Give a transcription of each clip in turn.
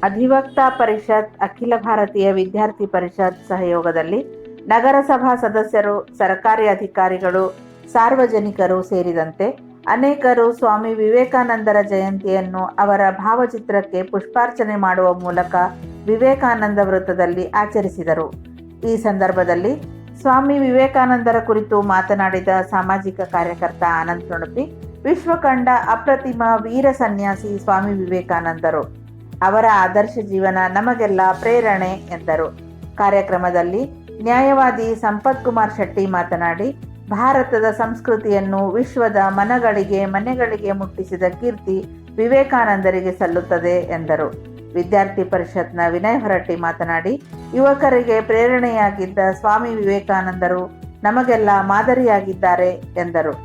ಅಧಿವಕ್ತಾ ಪರಿಷತ್, ಅಖಿಲ ಭಾರತೀಯ ವಿದ್ಯಾರ್ಥಿ ಪರಿಷತ್ ಸಹಯೋಗದಲ್ಲಿ ನಗರಸಭಾ ಸದಸ್ಯರು, ಸರ್ಕಾರಿ ಅಧಿಕಾರಿಗಳು, ಸಾರ್ವಜನಿಕರು ಸೇರಿದಂತೆ ಅನೇಕರು ಸ್ವಾಮಿ ವಿವೇಕಾನಂದರ ಜಯಂತಿಯನ್ನು ಅವರ ಭಾವಚಿತ್ರಕ್ಕೆ ಪುಷ್ಪಾರ್ಚನೆ ಮಾಡುವ ಮೂಲಕ ವಿವೇಕಾನಂದ ವೃತ್ತದಲ್ಲಿ ಆಚರಿಸಿದರು. ಈ ಸಂದರ್ಭದಲ್ಲಿ ಸ್ವಾಮಿ ವಿವೇಕಾನಂದರ ಕುರಿತು ಮಾತನಾಡಿದ ಸಾಮಾಜಿಕ ಕಾರ್ಯಕರ್ತ ಆನಂದ್ ನುಣಪಿ, ವಿಶ್ವ ಕಂಡ ಅಪ್ರತಿಮ ವೀರ ಸನ್ಯಾಸಿ ಸ್ವಾಮಿ ವಿವೇಕಾನಂದರು. ಅವರ ಆದರ್ಶ ಜೀವನ ನಮಗೆಲ್ಲ ಪ್ರೇರಣೆ ಎಂದರು. ಕಾರ್ಯಕ್ರಮದಲ್ಲಿ ನ್ಯಾಯವಾದಿ ಸಂಪತ್ ಕುಮಾರ್ ಶೆಟ್ಟಿ ಮಾತನಾಡಿ, ಭಾರತದ ಸಂಸ್ಕೃತಿಯನ್ನು ವಿಶ್ವದ ಮನೆಗಳಿಗೆ ಮುಟ್ಟಿಸಿದ ಕೀರ್ತಿ ವಿವೇಕಾನಂದರಿಗೆ ಸಲ್ಲುತ್ತದೆ ಎಂದರು. ವಿದ್ಯಾರ್ಥಿ ಪರಿಷತ್ನ ವಿನಯ್ ಹೊರಟ್ಟಿ ಮಾತನಾಡಿ, ಯುವಕರಿಗೆ ಪ್ರೇರಣೆಯಾಗಿದ್ದ ಸ್ವಾಮಿ ವಿವೇಕಾನಂದರು ನಮಗೆಲ್ಲ ಮಾದರಿಯಾಗಿದ್ದಾರೆ ಎಂದರು.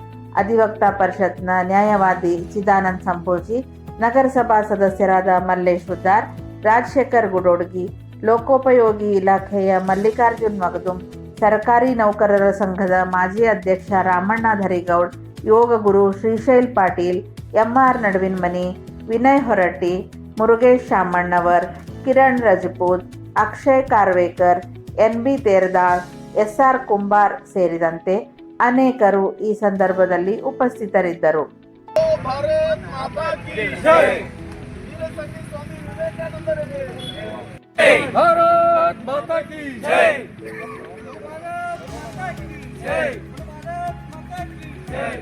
ಅಧಿವಕ್ತಾ ಪರಿಷತ್ನ ನ್ಯಾಯವಾದಿ ಚಿದಾನಂದ್ ಸಂಪೋಜಿ, ನಗರಸಭಾ ಸದಸ್ಯರಾದ ಮಲ್ಲೇಶ್ ಹುದ್ದಾರ್, ರಾಜಶೇಖರ್ ಗುಡೋಡ್ಗಿ, ಲೋಕೋಪಯೋಗಿ ಇಲಾಖೆಯ ಮಲ್ಲಿಕಾರ್ಜುನ್ ಮಗದುಂ, ಸರ್ಕಾರಿ ನೌಕರರ ಸಂಘದ ಮಾಜಿ ಅಧ್ಯಕ್ಷ ರಾಮಣ್ಣ ಧರಿಗೌಡ್, ಯೋಗ ಗುರು Shrishail Patil, MR Naduvinmani, Vinay Horatti, Murugesh Shamannavar, Kiran Rajput, Akshay Karvekar, NB Teradal, SR Kumbar ಸೇರಿದಂತೆ ಅನೇಕರು ಈ ಸಂದರ್ಭದಲ್ಲಿ ಉಪಸ್ಥಿತರಿದ್ದರು. ಭಾರತ್ ಮಾತಾ ಕಿ ಜೈ. ವೀರ ಸ್ವಾಮಿ ವಿವೇಕಾನಂದರಿಗೆ ಜೈ. ಭಾರತ್ ಮಾತಾ ಕಿ ಜೈ. ಭಾರತ್ ಮಾತಾ ಕಿ ಜೈ. ಭಾರತ್ ಮಾತಾ ಕಿ ಜೈ.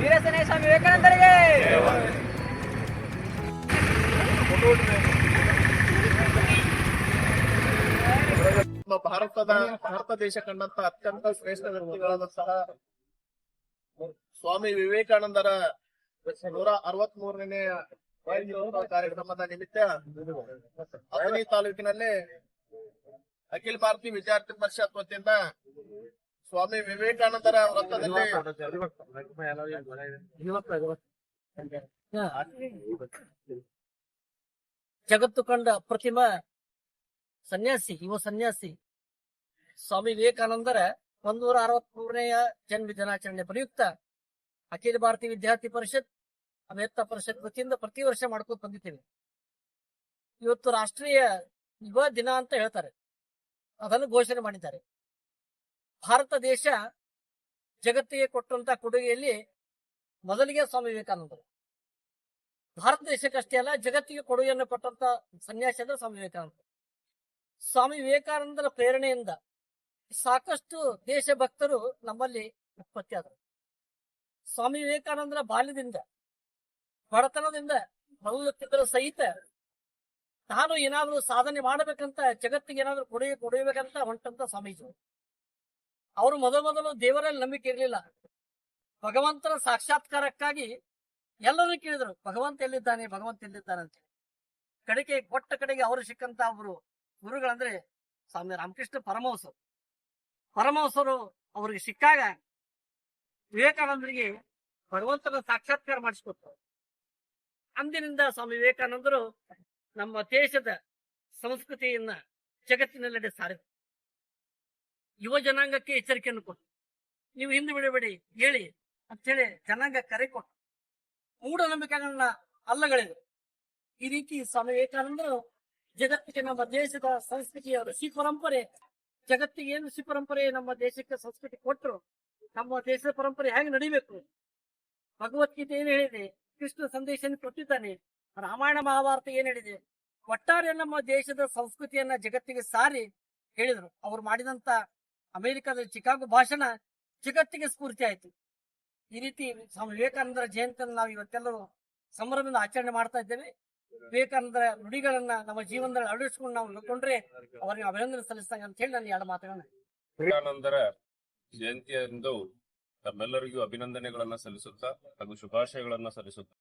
ವೀರ ಸ್ವಾಮಿ ವಿವೇಕಾನಂದರಿಗೆ ಭಾರತ ದೇಶ ಕಂಡಂತ ಅತ್ಯಂತ ಶ್ರೇಷ್ಠ ವ್ಯಕ್ತಿಗಳಾದಂತಹ ಸ್ವಾಮಿ ವಿವೇಕಾನಂದರ 163ನೇ ಕಾರ್ಯಕ್ರಮದ ನಿಮಿತ್ತ ಅಥಣಿ ತಾಲೂಕಿನಲ್ಲಿ ಅಖಿಲ ಭಾರತೀಯ ವಿದ್ಯಾರ್ಥಿ ಪರಿಷತ್ ವತಿಯಿಂದ ಸ್ವಾಮಿ ವಿವೇಕಾನಂದರ ವೃತ್ತದಲ್ಲಿ ಜಗತ್ತು ಕಂಡ ಅಪ್ರತಿಮ ಸನ್ಯಾಸಿ, ಯುವ ಸನ್ಯಾಸಿ ಸ್ವಾಮಿ ವಿವೇಕಾನಂದರ 163ನೇಯ ಜನ್ಮ ದಿನಾಚರಣೆ ಪ್ರಯುಕ್ತ ಅಖಿಲ ಭಾರತೀಯ ವಿದ್ಯಾರ್ಥಿ ಪರಿಷತ್, ಅಭಿವಕ್ತ ಪರಿಷತ್ ವತಿಯಿಂದ ಪ್ರತಿ ವರ್ಷ ಮಾಡ್ಕೊಂಡು ಬಂದಿದ್ದೇವೆ. ಇವತ್ತು ರಾಷ್ಟ್ರೀಯ ಯುವ ದಿನ ಅಂತ ಹೇಳ್ತಾರೆ, ಅದನ್ನು ಘೋಷಣೆ ಮಾಡಿದ್ದಾರೆ. ಭಾರತ ದೇಶ ಜಗತ್ತಿಗೆ ಕೊಟ್ಟಂತ ಕೊಡುಗೆಯಲ್ಲಿ ಮೊದಲಿಗೆ ಸ್ವಾಮಿ ವಿವೇಕಾನಂದರು. ಭಾರತ ದೇಶಕ್ಕಷ್ಟೇ ಅಲ್ಲ, ಜಗತ್ತಿಗೆ ಕೊಡುಗೆಯನ್ನು ಕೊಟ್ಟಂತ ಸನ್ಯಾಸಿ ಅಂದ್ರೆ ಸ್ವಾಮಿ ವಿವೇಕಾನಂದ. ಸ್ವಾಮಿ ವಿವೇಕಾನಂದರ ಪ್ರೇರಣೆಯಿಂದ ಸಾಕಷ್ಟು ದೇಶಭಕ್ತರು ನಮ್ಮಲ್ಲಿ ಉತ್ಪತ್ತಿಯಾದರು. ಸ್ವಾಮಿ ವಿವೇಕಾನಂದರ ಬಾಲ್ಯದಿಂದ, ಬಡತನದಿಂದ ಬಳಲುತ್ತಿದ್ದರೂ ಸಹಿತ ನಾನು ಏನಾದ್ರೂ ಸಾಧನೆ ಮಾಡಬೇಕಂತ, ಜಗತ್ತಿಗೆ ಏನಾದ್ರೂ ಕೊಡಬೇಕಂತ ಹೊಂಟಂತ ಸ್ವಾಮೀಜಿ. ಅವರು ಮೊದಲು ದೇವರಲ್ಲಿ ನಂಬಿಕೆ ಇರಲಿಲ್ಲ. ಭಗವಂತನ ಸಾಕ್ಷಾತ್ಕಾರಕ್ಕಾಗಿ ಎಲ್ಲರೂ ಕೇಳಿದ್ರು, ಭಗವಂತ ಎಲ್ಲಿದ್ದಾನೆ ಅಂತ. ಕಡೆಗೆ ಅವರು ಸಿಕ್ಕಂತ ಒಬ್ರು ಗುರುಗಳಂದ್ರೆ ಸ್ವಾಮಿ ರಾಮಕೃಷ್ಣ ಪರಮಹಂಸರು ಅವರಿಗೆ ಸಿಕ್ಕಾಗ ವಿವೇಕಾನಂದರಿಗೆ ಭಗವಂತನ ಸಾಕ್ಷಾತ್ಕಾರ ಮಾಡಿಸಿಕೊಟ್ರು. ಅಂದಿನಿಂದ ಸ್ವಾಮಿ ವಿವೇಕಾನಂದರು ನಮ್ಮ ದೇಶದ ಸಂಸ್ಕೃತಿಯನ್ನ ಜಗತ್ತಿನೆಲ್ಲೆಡೆ ಸಾರಿದರು. ಯುವ ಜನಾಂಗಕ್ಕೆ ಎಚ್ಚರಿಕೆಯನ್ನು ಕೊಟ್ಟು, ನೀವು ಹಿಂದೆ ಬಿಡಬೇಡಿ ಹೇಳಿ ಅಂತೇಳಿ ಜನಾಂಗ ಕರೆ ಕೊಟ್ಟು ಮೂಢನಂಬಿಕೆಗಳನ್ನ ಅಲ್ಲಗಳೆದರು. ಈ ರೀತಿ ಸ್ವಾಮಿ ವಿವೇಕಾನಂದರು ಜಗತ್ತಿಗೆ ನಮ್ಮ ದೇಶದ ಸಂಸ್ಕೃತಿಯ ಋಷಿ ಪರಂಪರೆ, ಜಗತ್ತಿಗೆ ಏನು ಋಷಿ ಪರಂಪರೆ ನಮ್ಮ ದೇಶಕ್ಕೆ ಸಂಸ್ಕೃತಿ ಕೊಟ್ಟರು, ನಮ್ಮ ದೇಶದ ಪರಂಪರೆ ಹೇಗೆ ನಡಿಬೇಕು, ಭಗವದ್ಗೀತೆ ಏನ್ ಹೇಳಿದೆ, ಕೃಷ್ಣ ಸಂದೇಶ ಕೊಟ್ಟಿದ್ದಾನೆ, ರಾಮಾಯಣ ಮಹಾಭಾರತ ಏನ್ ಹೇಳಿದೆ, ಒಟ್ಟಾರೆ ನಮ್ಮ ದೇಶದ ಸಂಸ್ಕೃತಿಯನ್ನ ಜಗತ್ತಿಗೆ ಸಾರಿ ಹೇಳಿದ್ರು. ಅವ್ರು ಮಾಡಿದಂತ ಅಮೆರಿಕದ ಚಿಕಾಗೋ ಭಾಷಣ ಜಗತ್ತಿಗೆ ಸ್ಫೂರ್ತಿ ಆಯ್ತು. ಈ ರೀತಿ ಸ್ವಾಮಿ ವಿವೇಕಾನಂದರ ಜಯಂತಿಯನ್ನು ನಾವು ಇವತ್ತೆಲ್ಲರೂ ಸಂಭ್ರಮದಿಂದ ಆಚರಣೆ ಮಾಡ್ತಾ ಇದ್ದೇವೆ. ವಿವೇಕಾನಂದರ ನುಡಿಗಳನ್ನ ನಮ್ಮ ಜೀವನದಲ್ಲಿ ಅಳವಡಿಸಿಕೊಂಡು ನಾವು ನೋಡ್ಕೊಂಡ್ರೆ ಅವರಿಗೆ ಅಭಿನಂದನೆ ಸಲ್ಲಿಸ್ತಾನೆ ಅಂತ ಹೇಳಿ ನಾನು ಎರಡು ಮಾತುಗಳನ್ನ. ವಿವೇಕಾನಂದರ ಜಯಂತಿಯಂದು ತಮ್ಮೆಲ್ಲರಿಗೂ ಅಭಿನಂದನೆಗಳನ್ನ ಸಲ್ಲಿಸುತ್ತಾ ಹಾಗೂ ಶುಭಾಶಯಗಳನ್ನ ಸಲ್ಲಿಸುತ್ತಾ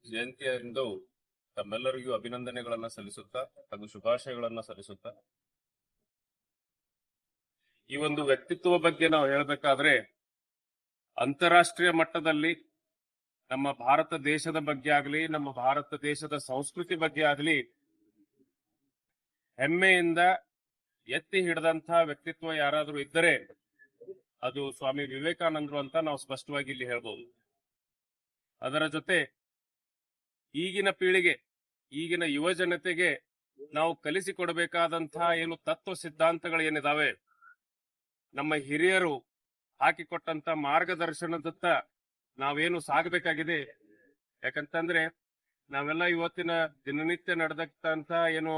ಜಯಂತಿಯಂದು ತಮ್ಮೆಲ್ಲರಿಗೂ ಅಭಿನಂದನೆಗಳನ್ನ ಸಲ್ಲಿಸುತ್ತಾ ಹಾಗೂ ಶುಭಾಶಯಗಳನ್ನ ಸಲ್ಲಿಸುತ್ತಾ ಈ ಒಂದು ವ್ಯಕ್ತಿತ್ವ ಬಗ್ಗೆ ನಾವು ಹೇಳಬೇಕಾದ್ರೆ ಅಂತಾರಾಷ್ಟ್ರೀಯ ಮಟ್ಟದಲ್ಲಿ ನಮ್ಮ ಭಾರತ ದೇಶದ ಬಗ್ಗೆ ಆಗಲಿ, ನಮ್ಮ ಭಾರತ ದೇಶದ ಸಂಸ್ಕೃತಿ ಬಗ್ಗೆ ಆಗಲಿ ಹೆಮ್ಮೆಯಿಂದ ಎತ್ತಿ ಹಿಡಿದಂತಹ ವ್ಯಕ್ತಿತ್ವ ಯಾರಾದ್ರೂ ಇದ್ದರೆ ಅದು ಸ್ವಾಮಿ ವಿವೇಕಾನಂದರು ಅಂತ ನಾವು ಸ್ಪಷ್ಟವಾಗಿ ಇಲ್ಲಿ ಹೇಳ್ಬೋದು. ಅದರ ಜೊತೆ ಈಗಿನ ಪೀಳಿಗೆ, ಈಗಿನ ಯುವ ಜನತೆಗೆ ನಾವು ಕಲಿಸಿಕೊಡಬೇಕಾದಂತಹ ಏನು ತತ್ವ ಸಿದ್ಧಾಂತಗಳು ಏನಿದಾವೆ, ನಮ್ಮ ಹಿರಿಯರು ಹಾಕಿಕೊಟ್ಟಂತ ಮಾರ್ಗದರ್ಶನದತ್ತ ನಾವೇನು ಸಾಗಬೇಕಾಗಿದೆ. ಯಾಕಂತಂದ್ರೆ ನಾವೆಲ್ಲ ಇವತ್ತಿನ ದಿನನಿತ್ಯ ನಡೆದಂತ ಏನು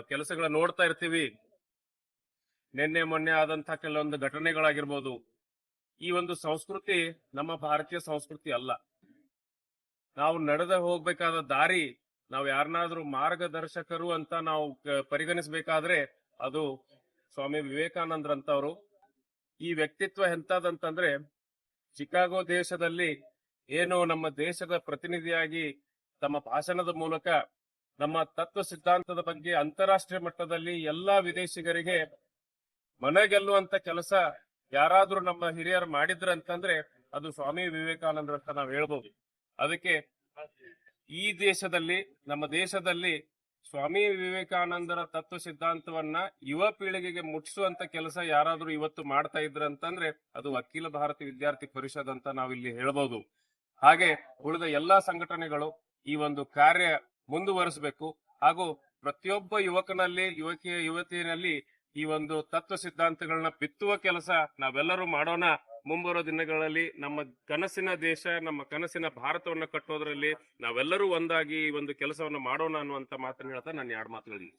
ಕೆಲಸಗಳ ನೋಡ್ತಾ ಇರ್ತೀವಿ. ನಿನ್ನೆ ಮೊನ್ನೆ ಆದಂತಹ ಕೆಲವೊಂದು ಘಟನೆಗಳಾಗಿರ್ಬೋದು. ಈ ಒಂದು ಸಂಸ್ಕೃತಿ ನಮ್ಮ ಭಾರತೀಯ ಸಂಸ್ಕೃತಿ ಅಲ್ಲ. ನಾವು ನಡೆದ ಹೋಗ್ಬೇಕಾದ ದಾರಿ, ನಾವು ಯಾರನ್ನಾದ್ರೂ ಮಾರ್ಗದರ್ಶಕರು ಅಂತ ನಾವು ಪರಿಗಣಿಸಬೇಕಾದ್ರೆ ಅದು ಸ್ವಾಮಿ ವಿವೇಕಾನಂದರಂತವ್ರು. ಈ ವ್ಯಕ್ತಿತ್ವ ಎಂತದಂತಂದ್ರೆ, ಚಿಕಾಗೋ ದೇಶದಲ್ಲಿ ಏನು ನಮ್ಮ ದೇಶದ ಪ್ರತಿನಿಧಿಯಾಗಿ ತಮ್ಮ ಭಾಷಣದ ಮೂಲಕ ನಮ್ಮ ತತ್ವ ಸಿದ್ಧಾಂತದ ಬಗ್ಗೆ ಅಂತಾರಾಷ್ಟ್ರೀಯ ಮಟ್ಟದಲ್ಲಿ ಎಲ್ಲಾ ವಿದೇಶಿಗರಿಗೆ ಮನಗೆಲ್ಲುವಂತ ಕೆಲಸ ಯಾರಾದ್ರೂ ನಮ್ಮ ಹಿರಿಯರು ಮಾಡಿದ್ರಂತಂದ್ರೆ ಅದು ಸ್ವಾಮಿ ವಿವೇಕಾನಂದ್ರ ಅಂತ ನಾವು ಹೇಳ್ಬೋದು. ಅದಕ್ಕೆ ಈ ದೇಶದಲ್ಲಿ, ನಮ್ಮ ದೇಶದಲ್ಲಿ ಸ್ವಾಮಿ ವಿವೇಕಾನಂದರ ತತ್ವ ಸಿದ್ಧಾಂತವನ್ನ ಯುವ ಪೀಳಿಗೆಗೆ ಮುಟ್ಟಿಸುವಂತ ಕೆಲಸ ಯಾರಾದ್ರೂ ಇವತ್ತು ಮಾಡ್ತಾ ಇದ್ರಂತಂದ್ರೆ ಅದು ಅಖಿಲ ಭಾರತೀಯ ವಿದ್ಯಾರ್ಥಿ ಪರಿಷತ್ ಅಂತ ನಾವಿಲ್ಲಿ ಹೇಳ್ಬೋದು. ಹಾಗೆ ಉಳಿದ ಎಲ್ಲಾ ಸಂಘಟನೆಗಳು ಈ ಒಂದು ಕಾರ್ಯ ಮುಂದುವರಿಸಬೇಕು. ಹಾಗೂ ಪ್ರತಿಯೊಬ್ಬ ಯುವಕನಲ್ಲಿ, ಯುವತಿಯಲ್ಲಿ ಈ ಒಂದು ತತ್ವ ಸಿದ್ಧಾಂತಗಳನ್ನ ಬಿತ್ತುವ ಕೆಲಸ ನಾವೆಲ್ಲರೂ ಮಾಡೋಣ. ಮುಂಬರುವ ದಿನಗಳಲ್ಲಿ ನಮ್ಮ ಕನಸಿನ ದೇಶ, ನಮ್ಮ ಕನಸಿನ ಭಾರತವನ್ನ ಕಟ್ಟೋದ್ರಲ್ಲಿ ನಾವೆಲ್ಲರೂ ಒಂದಾಗಿ ಈ ಒಂದು ಕೆಲಸವನ್ನ ಮಾಡೋಣ ಅನ್ನುವಂತ ಮಾತನ್ನ ಹೇಳ್ತಾ ನಾನು 2 ಮಾತುಗಳಿಗೆ